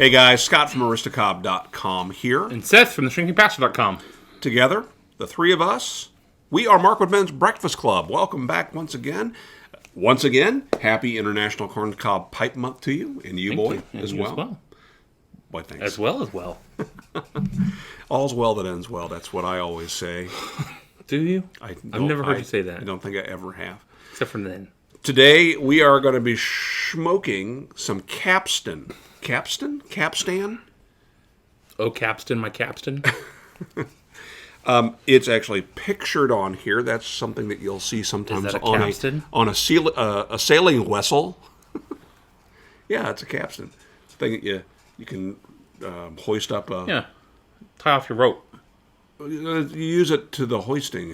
Hey guys, Scott from Aristocob.com here. And Seth from theshrinkingpastor.com. Together, the three of us, we are Markwood Men's Breakfast Club. Welcome back once again. Once again, happy International Corncob Pipe Month to you, and you, boy, as well. Boy, thanks. As well. All's well that ends well. That's what I always say. Do you? I've never heard you say that. I don't think I ever have. Except for then. Today, we are going to be smoking some Capstan. Capstan? Oh, Capstan, my Capstan. It's actually pictured on here. That's something that you'll see sometimes Is that on a sailing vessel. Yeah, it's a capstan. It's a thing that you can hoist up. Yeah, tie off your rope. You use it to the hoisting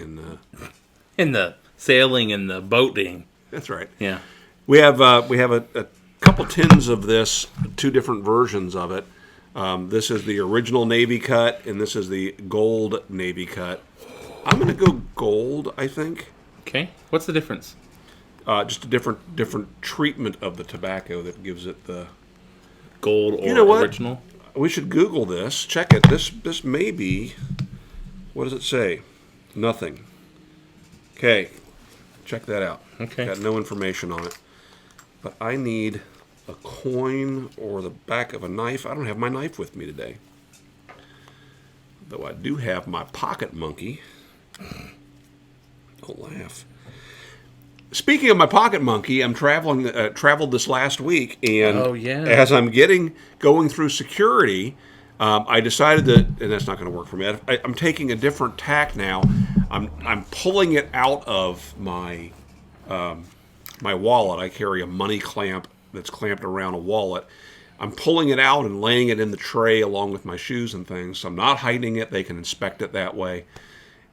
in the sailing and the boating. That's right. Yeah, we have a couple tins of this, two different versions of it. This is the original Navy cut, and this is the gold Navy cut. I'm going to go gold, I think. Okay. What's the difference? Just a different treatment of the tobacco that gives it the gold or original. We should Google this. Check it. This may be. What does it say? Nothing. Okay. Check that out. Okay. Got no information on it. But I need a coin or the back of a knife. I don't have my knife with me today. Though I do have my pocket monkey. Don't laugh. Speaking of my pocket monkey, I'm traveled this last week, and as I'm going through security, I decided that, and that's not going to work for me. I'm taking a different tack now. I'm pulling it out of my my wallet. I carry a money clamp that's clamped around a wallet. I'm pulling it out and laying it in the tray along with my shoes and things. So I'm not hiding it. They can inspect it that way.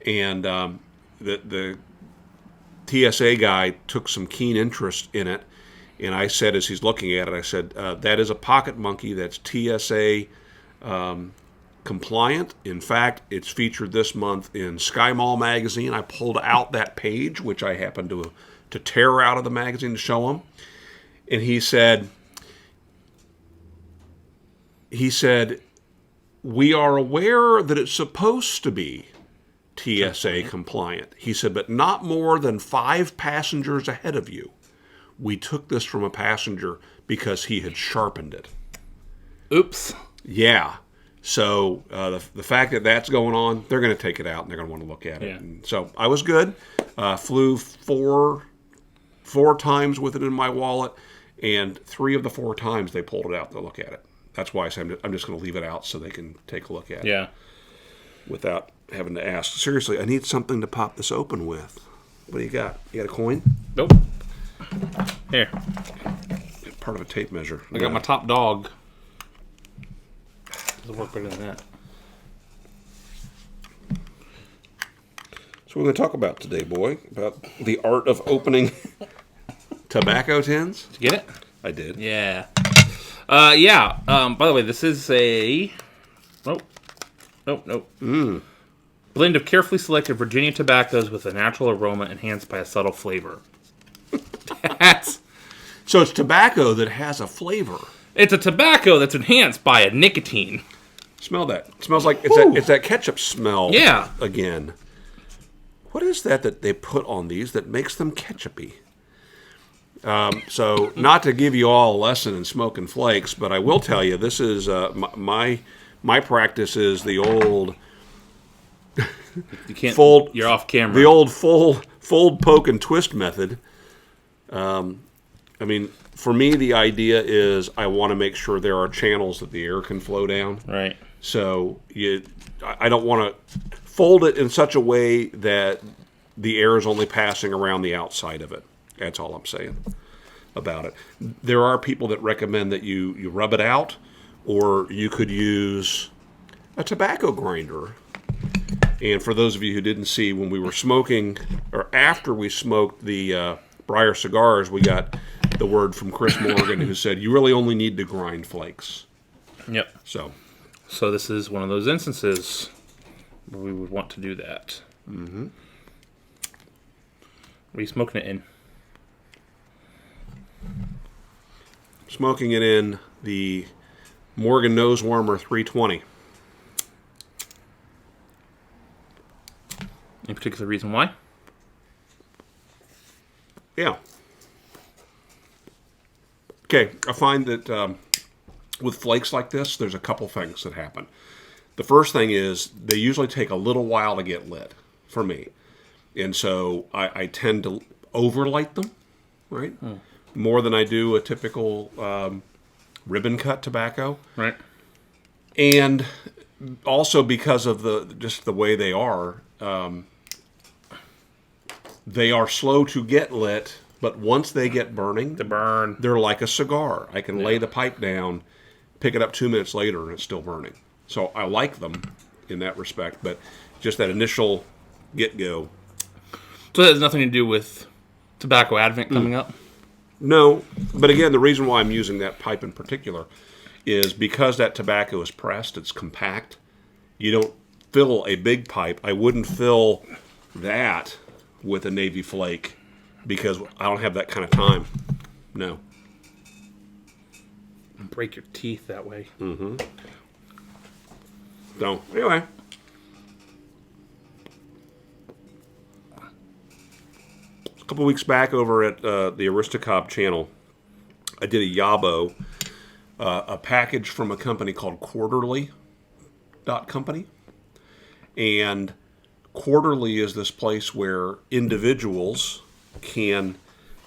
And the TSA guy took some keen interest in it. And I said, as he's looking at it, I said, that is a pocket monkey that's TSA compliant. In fact, it's featured this month in Sky Mall magazine. I pulled out that page, which I happened to tear out of the magazine to show him. And he said, we are aware that it's supposed to be TSA compliant. He said, but not more than 5 passengers ahead of you. We took this from a passenger because he had sharpened it. Oops. Yeah. So the fact that that's going on, they're going to take it out and they're going to want to look at it. Yeah. And so I was good. Flew four times with it in my wallet, and 3 of the 4 times they pulled it out to look at it. That's why I said I'm just going to leave it out so they can take a look at it without having to ask. Seriously, I need something to pop this open with. What do you got? You got a coin? Nope. Here. Part of a tape measure. I got my top dog. Doesn't work better than that. So we're going to talk about today, boy, about the art of opening tobacco tins. Did you get it? I did. Yeah. By the way, this is a... Nope. Blend of carefully selected Virginia tobaccos with a natural aroma enhanced by a subtle flavor. So it's tobacco that has a flavor. It's a tobacco that's enhanced by a nicotine. Smell that. It smells like it's that ketchup smell. Yeah. Again. What is that they put on these that makes them ketchupy? So not to give you all a lesson in smoking flakes, but I will tell you this is my practice is the old. You can't fold. You're off camera. The old fold, poke, and twist method. I mean, for me, the idea is I want to make sure there are channels that the air can flow down. Right. So I don't want to fold it in such a way that the air is only passing around the outside of it. That's all I'm saying about it. There are people that recommend that you rub it out, or you could use a tobacco grinder. And for those of you who didn't see, when we were smoking, or after we smoked the Briar cigars, we got the word from Chris Morgan who said, you really only need to grind flakes. Yep. So this is one of those instances where we would want to do that. Mm-hmm. What are you smoking it in? Smoking it in the Morgan Nose Warmer 320. Any particular reason why? Yeah. Okay, I find that with flakes like this, there's a couple things that happen. The first thing is they usually take a little while to get lit for me. And so I tend to overlight them, right? More than I do a typical ribbon cut tobacco. Right. And also because of just the way they are slow to get lit, but once they get burning, they're like a cigar. I can lay the pipe down, pick it up 2 minutes later, and it's still burning. So I like them in that respect, but just that initial get-go. So that has nothing to do with tobacco advent coming up? No, but again, the reason why I'm using that pipe in particular is because that tobacco is pressed, it's compact. You don't fill a big pipe. I wouldn't fill that with a Navy flake because I don't have that kind of time. No. Break your teeth that way. Mm-hmm. So, anyway. A couple weeks back over at the Aristocob channel, I did a YABO, a package from a company called Quarterly.company. And Quarterly is this place where individuals can,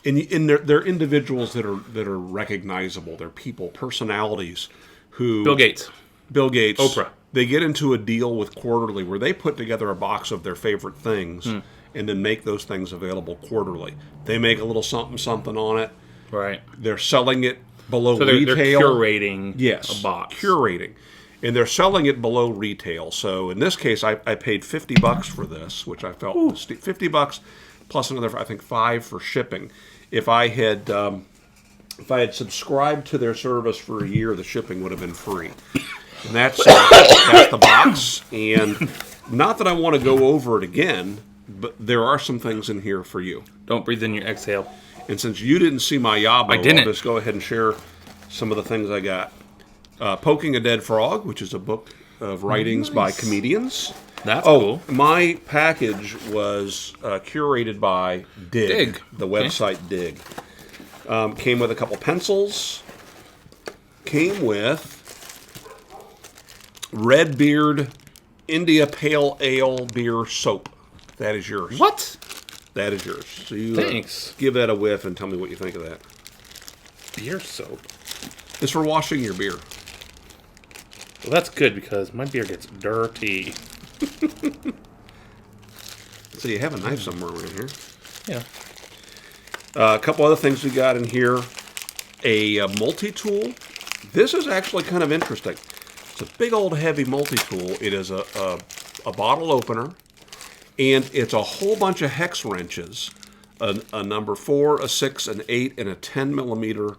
and they're individuals that are recognizable. They're people, personalities who... Bill Gates, Oprah. They get into a deal with Quarterly where they put together a box of their favorite things and then make those things available quarterly. They make a little something on it. Right. They're selling it below retail. They're curating a box. Curating. And they're selling it below retail. So in this case, I paid $50 for this, which I felt was $50 plus another, I think, $5 for shipping. If I had subscribed to their service for a year, the shipping would have been free. And that's the box. And not that I want to go over it again, but there are some things in here for you. Don't breathe in your exhale. And since you didn't see my YABO, I didn't. I'll just go ahead and share some of the things I got. Poking a Dead Frog, which is a book of writings by comedians. That's cool. My package was curated by Dig. The website Dig. Came with a couple pencils. Came with Redbeard India Pale Ale Beer Soap. That is yours. What? That is yours. So you Thanks. Give that a whiff and tell me what you think of that. Beer soap? It's for washing your beer. Well, that's good because my beer gets dirty. So you have a knife somewhere around here. Yeah. A couple other things we got in here. A multi-tool. This is actually kind of interesting. It's a big old heavy multi-tool. It is a bottle opener. And it's a whole bunch of hex wrenches. A number 4, a 6, an 8, and a 10 millimeter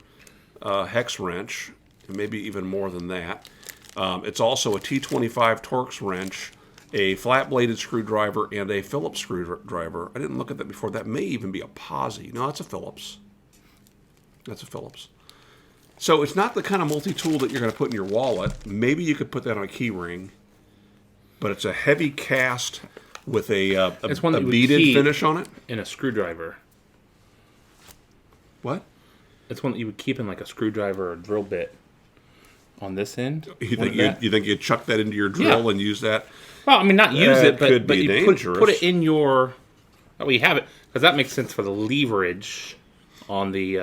hex wrench. And maybe even more than that. It's also a T25 Torx wrench, a flat-bladed screwdriver, and a Phillips screwdriver. I didn't look at that before. That may even be a Posi. No, that's a Phillips. That's a Phillips. So it's not the kind of multi-tool that you're going to put in your wallet. Maybe you could put that on a key ring. But it's a heavy cast with a beaded finish on it. In a screwdriver. What? It's one that you would keep in like a screwdriver or drill bit. On this end? You think you'd chuck that into your drill and use that? Well, I mean, not use it, but you dangerous. put it in your... That way you have it. Because that makes sense for the leverage on the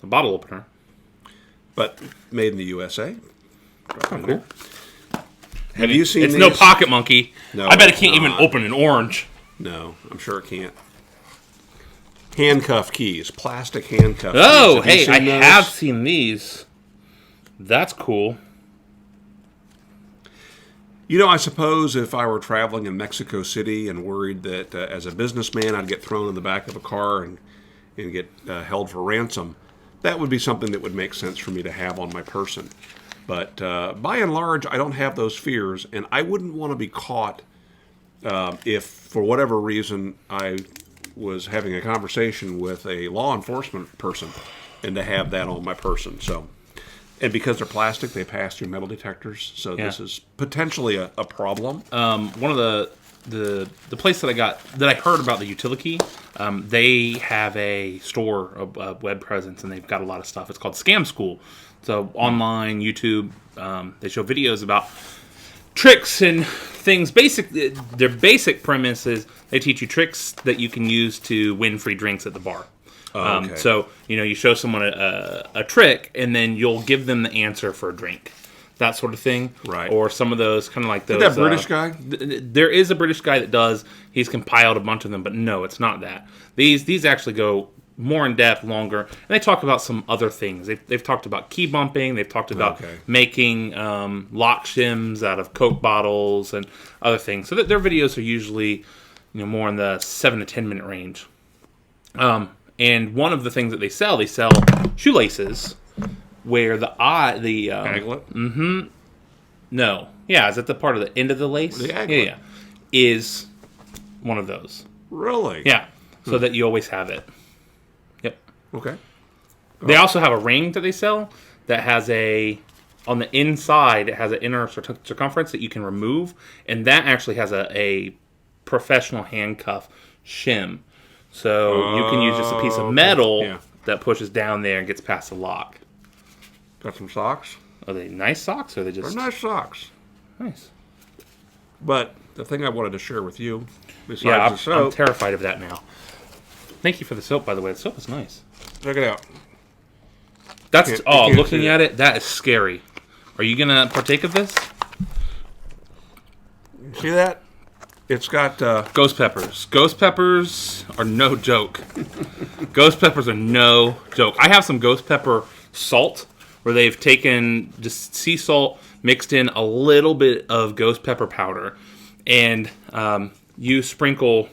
bottle opener. But made in the USA. Cool. Have you seen It's these? no pocket monkey. No, I bet it can't even open an orange. No, I'm sure it can't. Handcuff keys. Plastic handcuff keys. Oh, hey, I have seen these. That's cool. You know, I suppose if I were traveling in Mexico City and worried that as a businessman I'd get thrown in the back of a car and get held for ransom, that would be something that would make sense for me to have on my person. But by and large, I don't have those fears, and I wouldn't want to be caught if, for whatever reason, I was having a conversation with a law enforcement person and to have that on my person. So, And because they're plastic, they pass through metal detectors. So this is potentially a problem. One of the place that I heard about the utility, they have a store, a web presence, and they've got a lot of stuff. It's called Scam School. So online, YouTube, they show videos about tricks and things. Their basic premise is they teach you tricks that you can use to win free drinks at the bar. Okay. So, you show someone a trick, and then you'll give them the answer for a drink. That sort of thing. Right. Or some of those, kind of like those... Is that British guy? There is a British guy that does. He's compiled a bunch of them, but no, it's not that. These actually go more in depth, longer, and they talk about some other things. They've talked about key bumping. They've talked about making lock shims out of Coke bottles and other things. So their videos are usually more in the 7 to 10 minute range. And one of the things that they sell shoelaces where the aglet? Mm-hmm. No. Yeah, is that the part of the end of the lace? The aglet. Yeah. Is one of those. Really? Yeah. So that you always have it. Yep. Okay. They also have a ring that they sell that has on the inside, it has an inner circumference that you can remove, and that actually has a professional handcuff shim. So you can use just a piece of metal that pushes down there and gets past the lock. Got some socks? Are they nice socks, or are they just... They're nice socks. Nice. But the thing I wanted to share with you, besides the soap... I'm terrified of that now. Thank you for the soap, by the way. The soap is nice. Check it out. Looking at it, that is scary. Are you going to partake of this? See that? It's got... Ghost peppers. Ghost peppers are no joke. Ghost peppers are no joke. I have some ghost pepper salt, where they've taken just sea salt, mixed in a little bit of ghost pepper powder, and you sprinkle,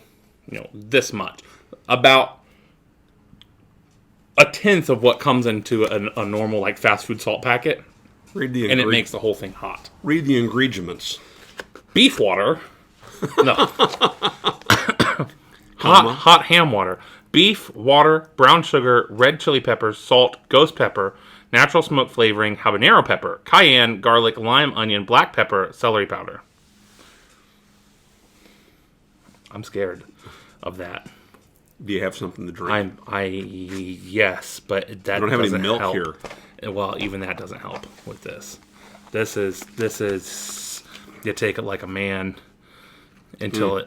this much, about a tenth of what comes into a normal like fast food salt packet, and it makes the whole thing hot. Read the ingredients. Beef water, no, hot ham water, beef water, brown sugar, red chili peppers, salt, ghost pepper, natural smoke flavoring, habanero pepper, cayenne, garlic, lime, onion, black pepper, celery powder. I'm scared of that. Do you have something to drink? Yes, but that you don't have any milk help. here. Well, even that doesn't help with this. This is you take it like a man until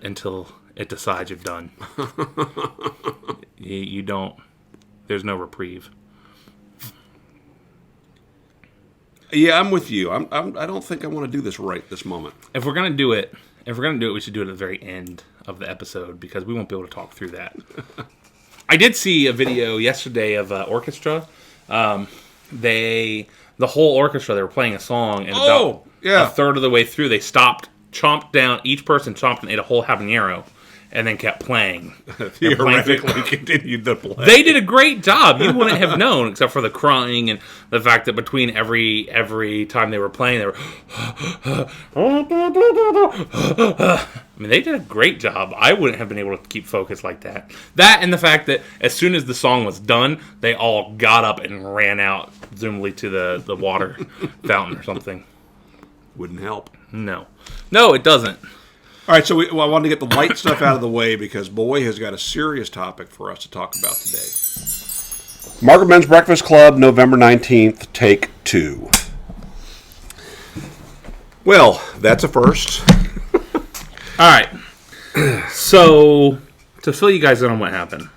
it decides you're done. you don't. There's no reprieve. Yeah, I'm with you. I don't think I want to do this right this moment. If we're gonna do it, we should do it at the very end of the episode, because we won't be able to talk through that. I did see a video yesterday of an orchestra. The whole orchestra, they were playing a song, and about a third of the way through, they stopped, each person chomped and ate a whole habanero, and then kept playing. Theoretically continued to play. They did a great job. You wouldn't have known, except for the crying and the fact that between every time they were playing, they were... I mean, they did a great job. I wouldn't have been able to keep focused like that. That and the fact that as soon as the song was done, they all got up and ran out, presumably to the water fountain or something. Wouldn't help. No, it doesn't. All right, so I wanted to get the light stuff out of the way, because Boy has got a serious topic for us to talk about today. Markwood Men's Breakfast Club, November 19th, take 2. Well, that's a first. All right. So, to fill you guys in on what happened,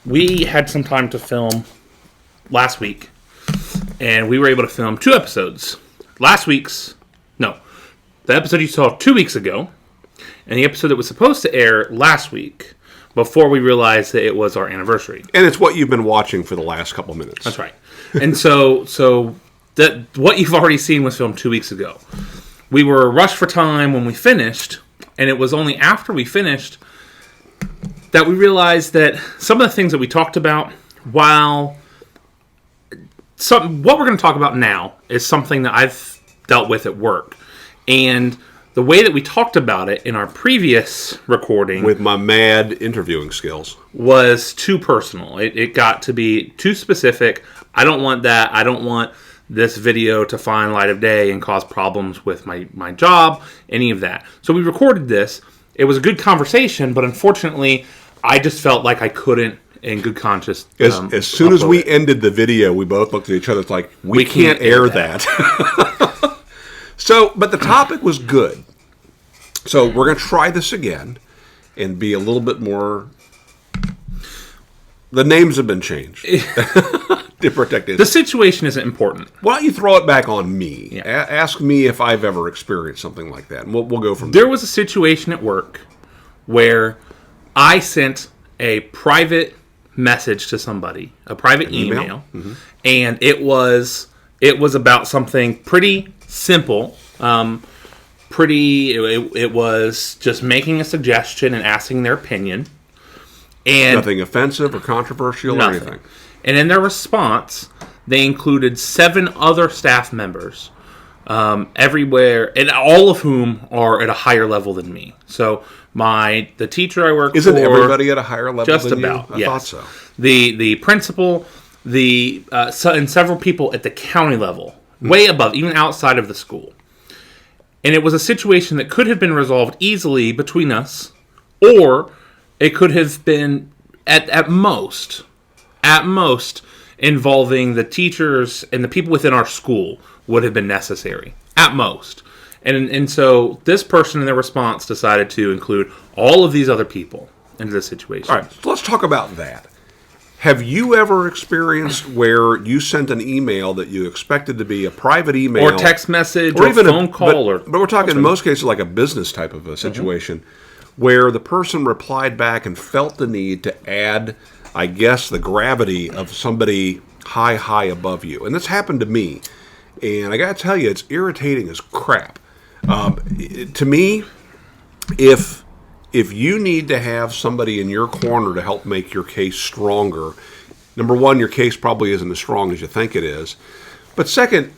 we had some time to film last week, and we were able to film 2 episodes. The episode you saw 2 weeks ago, and the episode that was supposed to air last week, before we realized that it was our anniversary. And it's what you've been watching for the last couple minutes. That's right. And so that what you've already seen was filmed 2 weeks ago. We were rushed for time when we finished, and it was only after we finished that we realized that some of the things that we talked about, what we're going to talk about now is something that I've dealt with at work. And the way that we talked about it in our previous recording with my mad interviewing skills was too personal. It got to be too specific. I don't want that. I don't want this video to find light of day and cause problems with my job, any of that. So we recorded this. It was a good conversation, but unfortunately, I just felt like I couldn't, in good conscience, as soon as we ended the video, we both looked at each other. It's like, we can't air that. So, but the topic was good. So we're going to try this again and be a little bit more... The names have been changed to protect it. The situation isn't important. Why don't you throw it back on me? Yeah. Ask me if I've ever experienced something like that, and we'll go from there. There was a situation at work where I sent a private message to somebody, a private email, mm-hmm. and it was about something pretty simple. It was just making a suggestion and asking their opinion. And nothing offensive or controversial or anything. And in their response, they included 7 other staff members everywhere, and all of whom are at a higher level than me. So the teacher I work Isn't everybody at a higher level just than about, you? I yes. thought so. The principal, and several people at the county level, way above, even outside of the school. And it was a situation that could have been resolved easily between us, or it could have been at most involving the teachers and the people within our school would have been necessary at most. And so this person in their response decided to include all of these other people into the situation. All right, so let's talk about that. Have you ever experienced where you sent an email that you expected to be a private email, or text message, or even phone call, but we're talking in most cases like a business type of a situation, mm-hmm. where the person replied back and felt the need to add, I guess, the gravity of somebody high above you, and this happened to me, and I got to tell you, it's irritating as crap. To me, if you need to have somebody in your corner to help make your case stronger, number one, your case probably isn't as strong as you think it is. But second,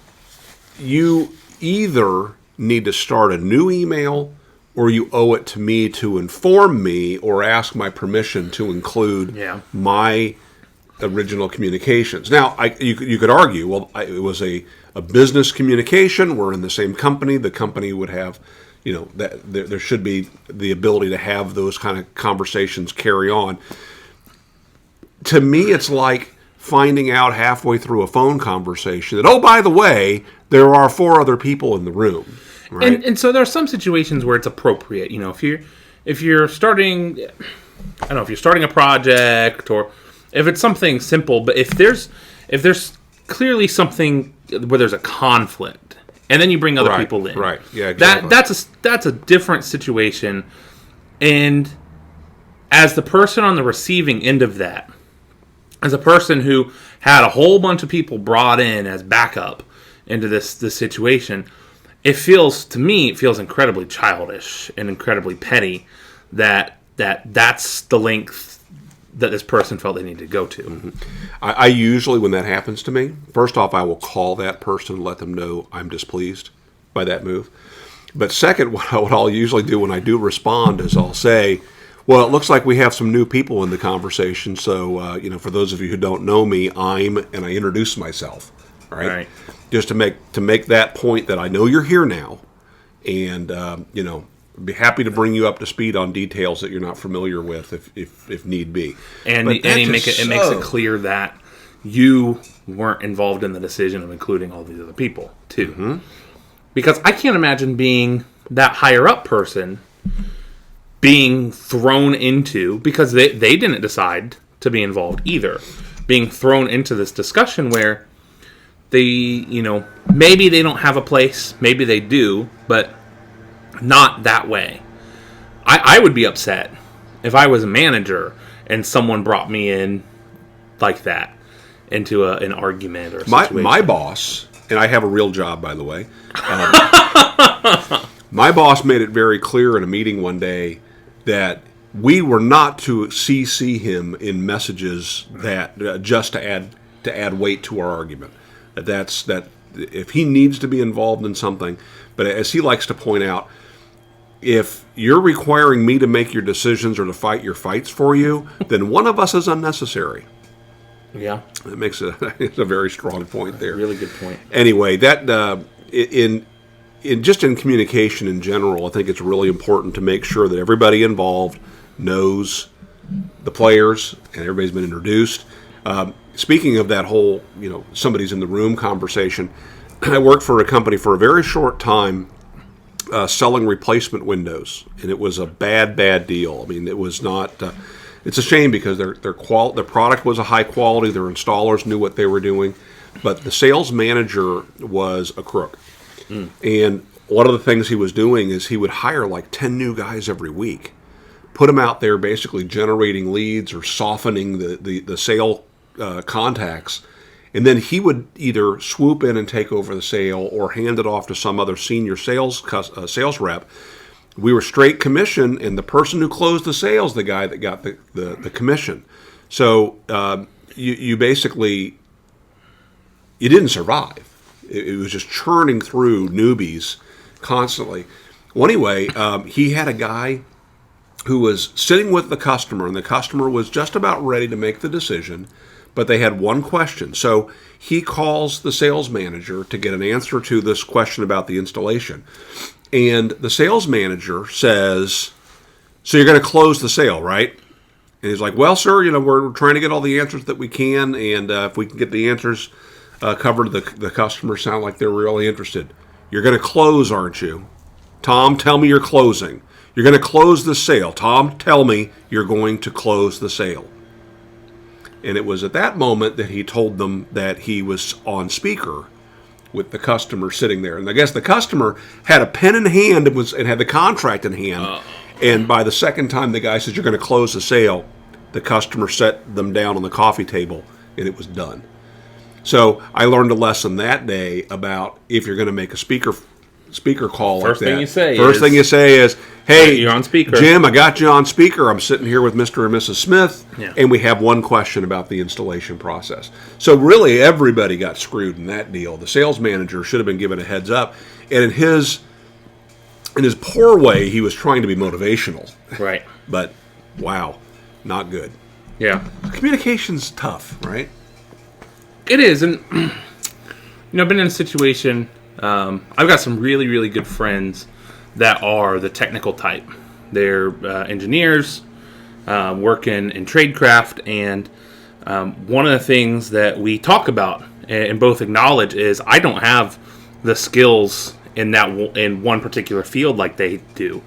you either need to start a new email or you owe it to me to inform me or ask my permission to include my original communications. Now, you could argue, well, it was a business communication. We're in the same company. The company would have... that there should be the ability to have those kind of conversations carry on. To me, it's like finding out halfway through a phone conversation that, oh, by the way, there are 4 other people in the room. Right? And so there are some situations where it's appropriate. If you're starting, I don't know, if you're starting a project, or if it's something simple, but if there's clearly something where there's a conflict. And then you bring other people in. Right. Yeah. Exactly. That's a different situation. And as the person on the receiving end of that, as a person who had a whole bunch of people brought in as backup into this situation, it feels incredibly childish and incredibly petty that's the length that this person felt they needed to go to. Mm-hmm. I usually, when that happens to me, first off, I will call that person and let them know I'm displeased by that move. But second, what I'll usually do when I do respond is I'll say, well, it looks like we have some new people in the conversation. So, for those of you who don't know me, and I introduce myself, right? Just to make that point that I know you're here now, and, be happy to bring you up to speed on details that you're not familiar with if need be. And it makes it clear that you weren't involved in the decision of including all these other people, too. Mm-hmm. Because I can't imagine being that higher up person being thrown into, because they didn't decide to be involved either, being thrown into this discussion where they, maybe they don't have a place, maybe they do, but not that way. I would be upset if I was a manager and someone brought me in like that into an argument or a situation. My boss, and I have a real job, by the way. My boss made it very clear in a meeting one day that we were not to CC him in messages that just to add weight to our argument. That if he needs to be involved in something, but as he likes to point out, if you're requiring me to make your decisions or to fight your fights for you, then one of us is unnecessary. Yeah. That makes it's a very strong point there. Really good point. Anyway, that in communication in general, I think it's really important to make sure that everybody involved knows the players and everybody's been introduced. Speaking of that whole, somebody's in the room conversation, I worked for a company for a very short time selling replacement windows, and it was a bad deal. I mean, it was not. It's a shame because their product was a high quality. Their installers knew what they were doing, but the sales manager was a crook. And one of the things he was doing is he would hire like 10 new guys every week, put them out there basically generating leads or softening the sale contacts. And then he would either swoop in and take over the sale or hand it off to some other senior sales rep. We were straight commission, and the person who closed the sale is the guy that got the commission. So you basically, you didn't survive. It was just churning through newbies constantly. Well, anyway, he had a guy who was sitting with the customer, and the customer was just about ready to make the decision, but they had one question. So he calls the sales manager to get an answer to this question about the installation. And the sales manager says, "So you're going to close the sale, right?" And he's like, "Well, sir, we're trying to get all the answers that we can, and if we can get the answers covered, the customers sound like they're really interested. You're going to close, aren't you? Tom, tell me you're closing. You're going to close the sale. Tom, tell me you're going to close the sale." And it was at that moment that he told them that he was on speaker with the customer sitting there. And I guess the customer had a pen in hand and had the contract in hand. And by the second time the guy says, "You're going to close the sale," the customer set them down on the coffee table, and it was done. So I learned a lesson that day about if you're going to make a speaker call First like that. First thing you say is, "Hey, you're on speaker. Jim, I got you on speaker. I'm sitting here with Mr. and Mrs. Smith, Yeah. and we have one question about the installation process." So really, everybody got screwed in that deal. The sales manager should have been given a heads up, and in his poor way, he was trying to be motivational. Right. But wow, not good. Yeah. Communication's tough, right? It is, and I've been in a situation. I've got some really, really good friends that are the technical type. They're engineers, working in tradecraft, and one of the things that we talk about and both acknowledge is I don't have the skills in one particular field like they do,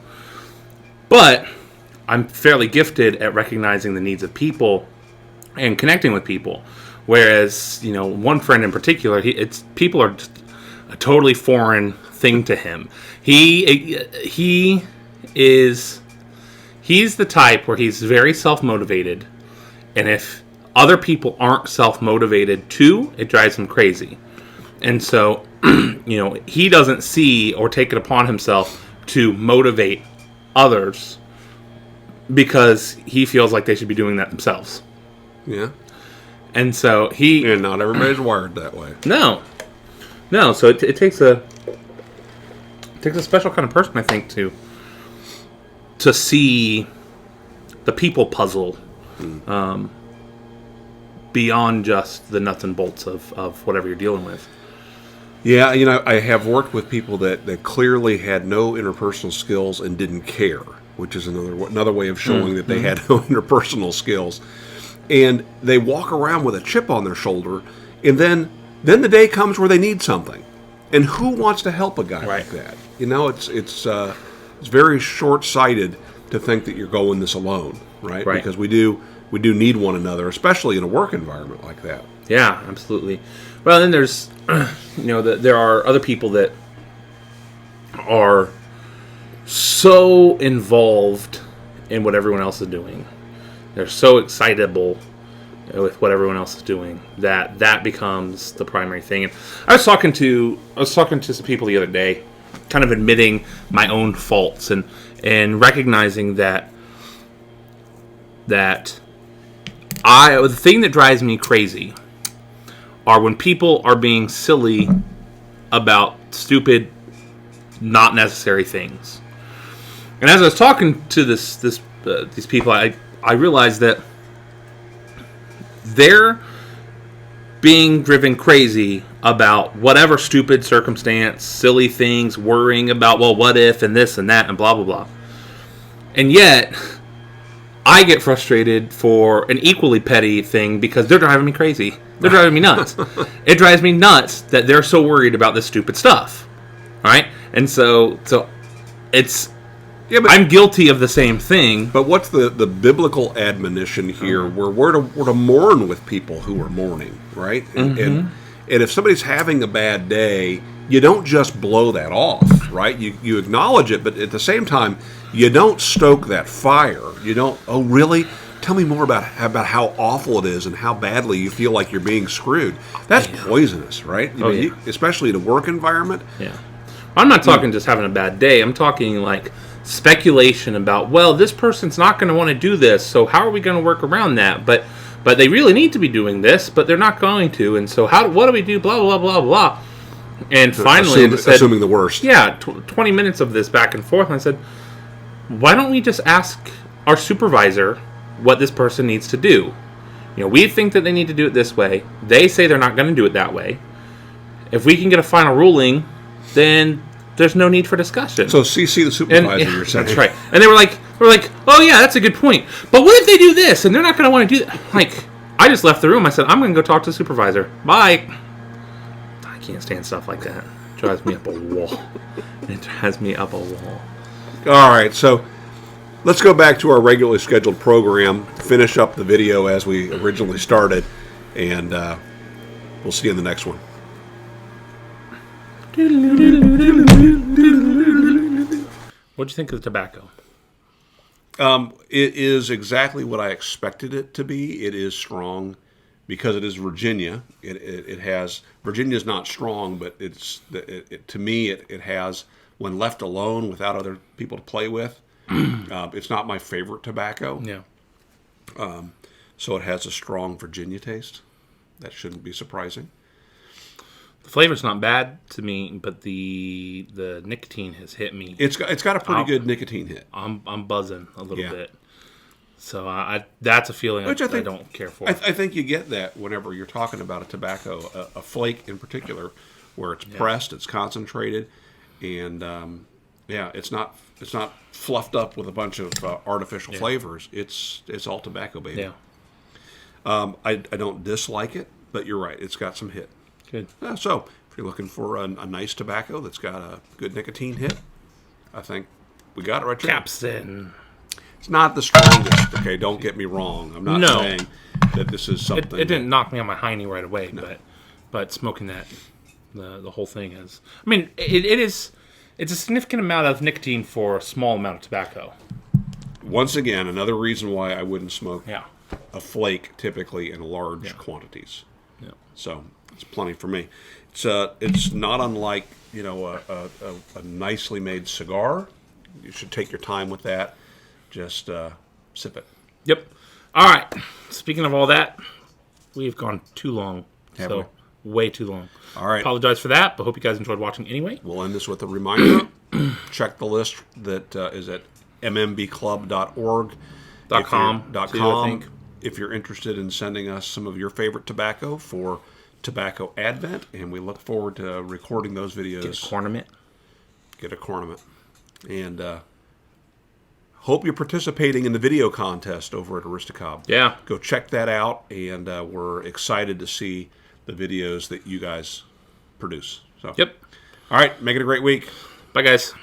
but I'm fairly gifted at recognizing the needs of people and connecting with people. Whereas, one friend in particular, people are just a totally foreign thing to him. He's the type where he's very self-motivated, and if other people aren't self-motivated too, it drives him crazy. And so, he doesn't see or take it upon himself to motivate others because he feels like they should be doing that themselves. Yeah. And so and not everybody's wired that way. No. So it takes a special kind of person, I think, to see the people puzzle beyond just the nuts and bolts of whatever you're dealing with. Yeah, I have worked with people that clearly had no interpersonal skills and didn't care, which is another way of showing that they had no interpersonal skills. And they walk around with a chip on their shoulder, and then the day comes where they need something. And who wants to help a guy like that? It's very short-sighted to think that you're going this alone, right? Because we do need one another, especially in a work environment like that. Yeah, absolutely. Well, then there's, there are other people that are so involved in what everyone else is doing. They're so excitable with what everyone else is doing that becomes the primary thing. And I was talking to some people the other day, kind of admitting my own faults and recognizing that the thing that drives me crazy are when people are being silly about stupid, not necessary things. And as I was talking to these people, I realized that they're being driven crazy about whatever stupid circumstance, silly things, worrying about, well, what if, and this and that, and blah, blah, blah. And yet, I get frustrated for an equally petty thing because they're driving me crazy. They're driving me nuts. It drives me nuts that they're so worried about this stupid stuff. All right? And so it's... Yeah, but I'm guilty of the same thing. But what's the biblical admonition here? Where we're to mourn with people who are mourning, right? And if somebody's having a bad day, you don't just blow that off, right? You acknowledge it, but at the same time, you don't stoke that fire. You don't. Oh, really? Tell me more about how awful it is and how badly you feel like you're being screwed. That's poisonous, right? Especially in a work environment. Yeah. I'm not talking just having a bad day. I'm talking like speculation about, well, this person's not going to want to do this, so how are we going to work around that? But they really need to be doing this, but they're not going to, and so what do we do? Blah, blah, blah, blah. And finally, assuming the worst. Yeah, 20 minutes of this back and forth, and I said, why don't we just ask our supervisor what this person needs to do? You know, we think that they need to do it this way. They say they're not going to do it that way. If we can get a final ruling, then there's no need for discussion. So CC the supervisor, you're saying. That's right. And we're like, oh yeah, that's a good point. But what if they do this and they're not going to want to do that? Like, I just left the room. I said, I'm going to go talk to the supervisor. Bye. I can't stand stuff like that. It drives me up a wall. It drives me up a wall. All right, so let's go back to our regularly scheduled program, finish up the video as we originally started, and we'll see you in the next one. What'd you think of the tobacco? It is exactly what I expected it to be. It is strong because it is Virginia. It has Virginia's not strong, but to me it has, when left alone without other people to play with. It's not my favorite tobacco. Yeah. So it has a strong Virginia taste. That shouldn't be surprising. The flavor's not bad to me, but the nicotine has hit me. It's got a pretty good nicotine hit. I'm buzzing a little bit. So that's a feeling I don't care for. I think you get that whenever you're talking about a tobacco, a flake in particular, where it's pressed, it's concentrated, and it's not fluffed up with a bunch of artificial flavors. It's all tobacco, baby. Yeah. I don't dislike it, but you're right. It's got some hit. Good. So if you're looking for a nice tobacco that's got a good nicotine hit, I think we got it right there. Capstan. It's not the strongest. Okay, don't get me wrong. I'm not saying that this is something. It didn't knock me on my hiney right away, but smoking that, the whole thing is. I mean, it's a significant amount of nicotine for a small amount of tobacco. Once again, another reason why I wouldn't smoke a flake typically in large quantities. Yeah. So it's plenty for me. It's not unlike a nicely made cigar. You should take your time with that. Just sip it. Yep. All right. Speaking of all that, we've gone too long. Way too long. All right. Apologize for that, but hope you guys enjoyed watching anyway. We'll end this with a reminder. Check the list that is at MMBClub.org. .com. I think. If you're interested in sending us some of your favorite tobacco for Tobacco Advent, and we look forward to recording those videos. Get a cornament. And hope you're participating in the video contest over at Aristocob. Yeah. Go check that out, and we're excited to see the videos that you guys produce. So. Yep. All right. Make it a great week. Bye, guys.